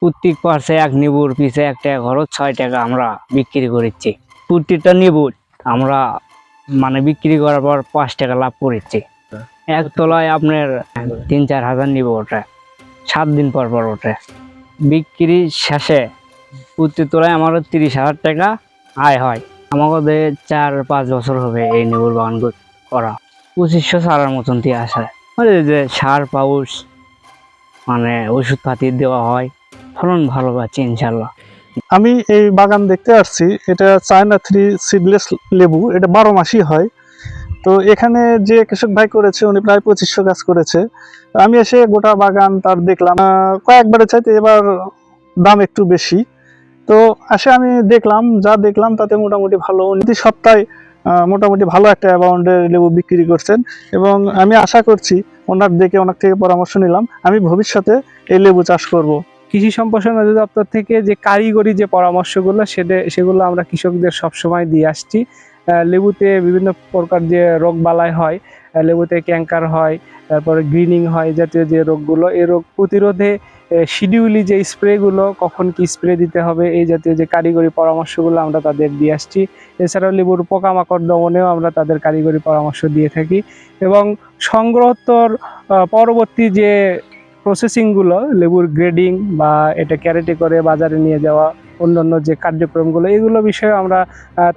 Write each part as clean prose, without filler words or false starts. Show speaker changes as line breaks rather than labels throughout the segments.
প্রত্যেক পার্সে এক নিবুর পিছে 1 টাকা খরচ, 6 টাকা আমরা বিক্রি করেছি। প্রত্যেকটা নিবুর আমরা মানে বিক্রি করার পর 5 টাকা লাভ করেছি। এক তলায় আপনার 3-4 হাজার নিব, ওঠে 7 দিন পর পর ওঠে। বিক্রি শেষে প্রতি তলায় আমারও 30,000 টাকা আয় হয়। আমাদের 4-5 বছর হবে এই নিবুর বাগান করা। 2500 ছাড়ার মতন দিয়ে আসে, মানে যে সার পাউস মানে ওষুধ পাতি দেওয়া হয়, ফলন ভালো পাচ্ছি ইনশাল্লাহ।
আমি এই বাগান দেখতে আসছি, এটা চায়না 3 সিডলেস লেবু, এটা 12 মাসই হয়। তো এখানে যে কৃষক ভাই করেছে উনি প্রায় 2500 গাছ করেছে। আমি এসে গোটা বাগান তার দেখলাম, কয়েকবারের চাইতে এবার দাম একটু বেশি। তো আমি দেখলাম তাতে মোটামুটি ভালো, প্রতি সপ্তাহে মোটামুটি ভালো একটা অ্যামাউন্টের লেবু বিক্রি করছেন। এবং আমি আশা করছি ওনার থেকে পরামর্শ নিলাম, আমি ভবিষ্যতে এই লেবু চাষ করব।
কৃষি সম্প্রসারণ অধিদপ্তর থেকে যে কারিগরি যে পরামর্শগুলো সেগুলো আমরা কৃষকদের সবসময় দিয়ে আসছি। লেবুতে বিভিন্ন প্রকার যে রোগ বালাই হয়, লেবুতে ক্যাঙ্কার হয়, তারপরে গ্রিনিং হয়, জাতীয় যে রোগগুলো, এই রোগ প্রতিরোধে শিডিউলি যে স্প্রেগুলো, কখন কি স্প্রে দিতে হবে, এই জাতীয় যে কারিগরি পরামর্শগুলো আমরা তাদের দিয়ে আসছি। এছাড়াও লেবুর পোকামাকড় দমনেও আমরা তাদের কারিগরি পরামর্শ দিয়ে থাকি। এবং সংগ্রহোত্তর পরবর্তী যে প্রসেসিংগুলো, লেবুর গ্রেডিং বা এটা ক্যারেটে করে বাজারে নিয়ে যাওয়া, অন্যান্য যে কার্যক্রমগুলো, এগুলো বিষয়ে আমরা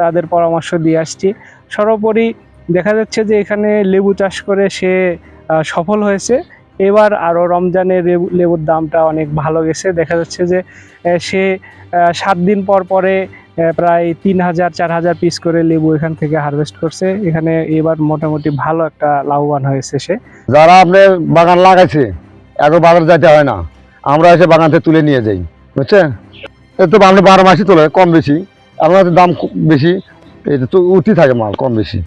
তাদের পরামর্শ দিয়ে আসছি। সর্বোপরি দেখা যাচ্ছে যে এখানে লেবু চাষ করে সে সফল হয়েছে। এবার আরও রমজানে লেবুর দামটা অনেক ভালো গেছে। দেখা যাচ্ছে যে সে 7 দিন পর পরে প্রায় 3000-4000 পিস করে লেবু এখান থেকে হারভেস্ট করছে। এখানে এবার মোটামুটি ভালো একটা লাভবান হয়েছে সে।
যারা আপনার বাগান লাগাইছে এখন বাজার যাইতে হয় না, আমরা এসে বাগান থেকে তুলে নিয়ে যাই, বুঝছেন। এ তো আপনি 12 মাসই তোলে, কম বেশি আপনার দাম বেশি, এটা তো উঠি থাকে মাল কম বেশি।